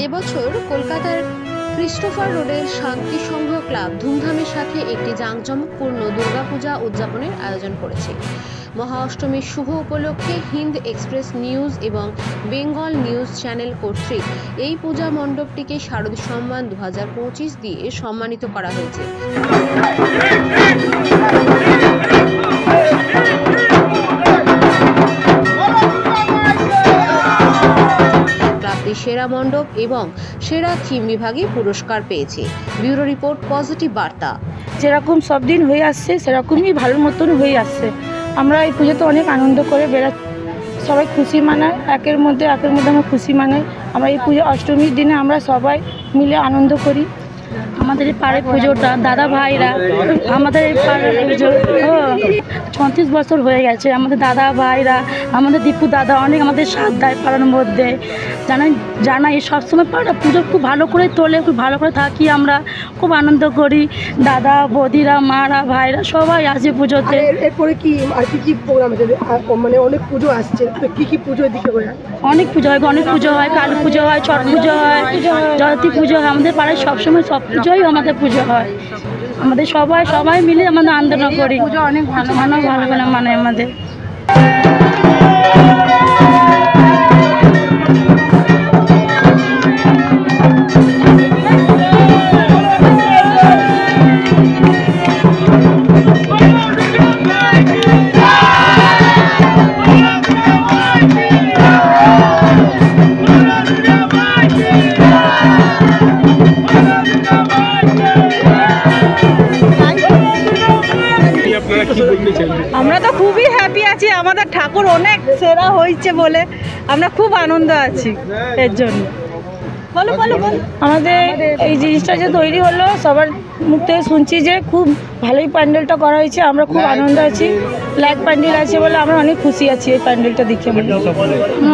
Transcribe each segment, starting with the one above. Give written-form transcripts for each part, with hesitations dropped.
এবছর কলকাতার ক্রিস্টোফার রোডের শান্তি সংঘ ক্লাব ধুমধামের সাথে একটি জাঁকজমকপূর্ণ দুর্গাপূজা উদযাপনের আয়োজন করেছে। মহা অষ্টমীর শুভ উপলক্ষে হিন্দ এক্সপ্রেস নিউজ এবং বেঙ্গল নিউজ চ্যানেল কর্তৃক এই পূজা মণ্ডপটিকে শারদ সম্মান 2025 দিয়ে সম্মানিত করা হয়েছে। সেরা মণ্ডপ এবং সেরা থিম বিভাগে পুরস্কার পেয়েছে। ব্যুরো রিপোর্ট, পজিটিভ বার্তা। যেরকম সব দিন হয়ে আসছে সেরকমই ভালো মতন হয়ে আসছে। আমরা এই পুজোতে অনেক আনন্দ করে বেড়াচ্ছি, সবাই খুশি মানায়, একের মধ্যে আমরা খুশি মানাই। আমরা এই পুজো অষ্টমীর দিনে আমরা সবাই মিলে আনন্দ করি। আমাদের এই পাড়ের পুজোটা দাদা ভাইরা, আমাদের এই পাড়ের পুজো 34 বছর হয়ে গেছে। আমাদের দাদা ভাইরা, আমাদের দীপু দাদা অনেক আমাদের সাথ দেয় পাড়ার মধ্যে। জানাই সবসময় পাড়া পুজো খুব ভালো করে তোলে, খুব ভালো করে থাকি, আমরা খুব আনন্দ করি। দাদা বৌদিরা, মারা, ভাইরা সবাই আসে পুজোতে। এরপরে কি আর কি প্রোগ্রাম আছে? মানে অনেক পুজো আসছে, তো কি পুজো দিকে হয়? অনেক পুজো হয়, গণেশ পুজো হয়, কালী পুজো হয়, ছট পুজো হয়, জয়তী পুজো হয়। আমাদের পাড়ায় সবসময় সব পুজোই আমাদের পুজো হয়। আমাদের সবাই মিলে আমাদের আনন্দ করি। পুজো অনেক ভালো মানে আমাদের। আমরা তো খুবই হ্যাপি আছি, আমাদের ঠাকুর অনেক সেরা হয়েছে বলে আমরা খুব আনন্দ আছি। এর জন্য আমাদের এই জিনিসটা যে তৈরি হলো, সবার মুখ থেকে শুনছি যে খুব ভালোই প্যান্ডেলটা করা হয়েছে। আমরা খুব আনন্দ আছি, ব্ল্যাক প্যান্ডেল আছে বলে আমরা অনেক খুশি আছি এই প্যান্ডেলটা দেখে।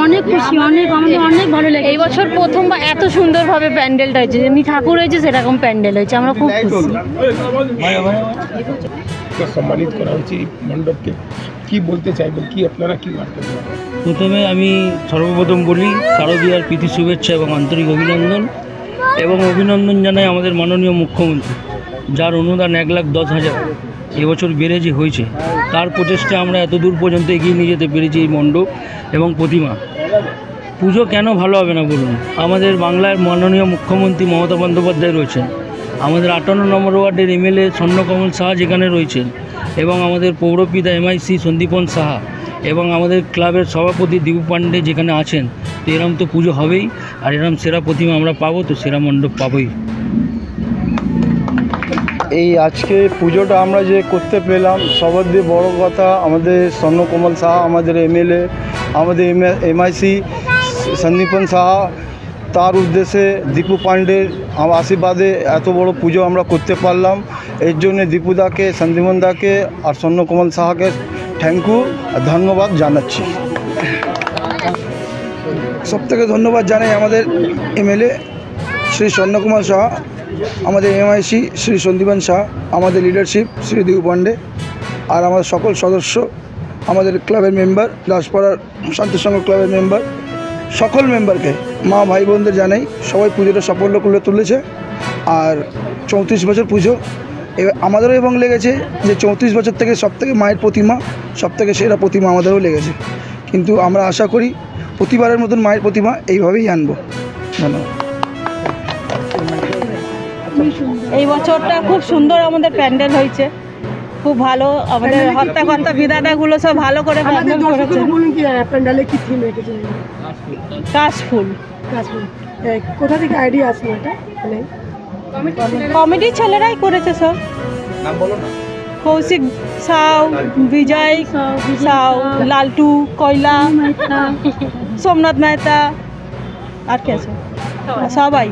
অনেক খুশি, আমাদের অনেক ভালো লাগে। এই বছর প্রথমবার এত সুন্দরভাবে প্যান্ডেলটা হয়েছে, যেমনি ঠাকুর হয়েছে সেরকম প্যান্ডেল হয়েছে, আমরা খুব খুশি। সম্মানিত করা হয়েছে এই মণ্ডপকে, কি বলতে চাইবেন, কি আপনারা কি বার্তা দেবেন? প্রথমে আমি সর্বপ্রথম বলি শারদীয়ার প্রীতি শুভেচ্ছা এবং আন্তরিক অভিনন্দন জানাই আমাদের মাননীয় মুখ্যমন্ত্রী, যার অনুদান 1,10,000 এবছর বেড়েছে হয়েছে। তার প্রচেষ্টা আমরা এত দূর পর্যন্ত এগিয়ে নিয়ে যেতে পেরেছি। এই মণ্ডপ এবং প্রতিমা পুজো কেন ভালো হবে না বলুন? আমাদের বাংলার মাননীয় মুখ্যমন্ত্রী মমতা বন্দ্যোপাধ্যায় রয়েছেন, আমাদের 58 নম্বর ওয়ার্ডের এমএলএ স্বর্ণকমল সাহা যেখানে রয়েছেন, এবং আমাদের পৌরপিতা এমআইসি সন্দীপন সাহা, এবং আমাদের ক্লাবের সভাপতি দীপু পাণ্ডে যেখানে আছেন। তো এরম তো পুজো হবেই, আর এরম সেরা প্রতিমা আমরা পাবো, তো সেরা মণ্ডপ পাবোই। এই আজকে পুজোটা আমরা যে করতে পেলাম, সবার দিয়ে বড় কথা আমাদের স্বর্ণকমল সাহা, আমাদের এমএলএ, আমাদের এমআইসি সন্দীপন সাহা, তার উদ্দেশ্যে দীপু পাণ্ডের আশীর্বাদে এত বড় পুজো আমরা করতে পারলাম। এর জন্য দীপুদাকে, সন্দীপনদাকে আর স্বর্ণকমল সাহাকে থ্যাংক ইউ, ধন্যবাদ জানাচ্ছি। সবথেকে ধন্যবাদ জানাই আমাদের এমএলএ শ্রী স্বর্ণকুমার সাহা, আমাদের এমআইসি শ্রী সন্দীপন সাহা, আমাদের লিডারশিপ শ্রী দীপু পাণ্ডে, আর আমাদের সকল সদস্য, আমাদের ক্লাবের মেম্বার, দাসপাড়ার শান্তিসংঘ ক্লাবের মেম্বার, সকল মেম্বারকে, মা ভাই বোনদের জানাই, সবাই পুজোটা সাফল্য করে তুলেছে। আর 34 বছর পুজো এবার আমাদেরও এবং লেগেছে যে 34 বছর থেকে সবথেকে মায়ের প্রতিমা, সবথেকে সেরা প্রতিমা আমাদেরও লেগেছে। কিন্তু আমরা আশা করি প্রতিবারের মতন মায়ের প্রতিমা এইভাবেই আনবো। ধন্যবাদ। এই বছরটা খুব সুন্দর আমাদের প্যান্ডেল হয়েছে, খুব ভালো। আমাদের হত্যাকর্তা বিধাতাগুলো সব ভালো করে প্যান্ডেল করেছে। প্যান্ডেলে কি থিম রেখেছে? কাশফুল। কোথা থেকে আইডিয়া আসলো এটা? কমিটির ছেলেরাই করেছে সব। নাম বলো না। কৌশিক সাউ, বিজয় সাউ, লালটু কয়লা, সোমনাথ মেহতা, আর কে আছে? সবাই।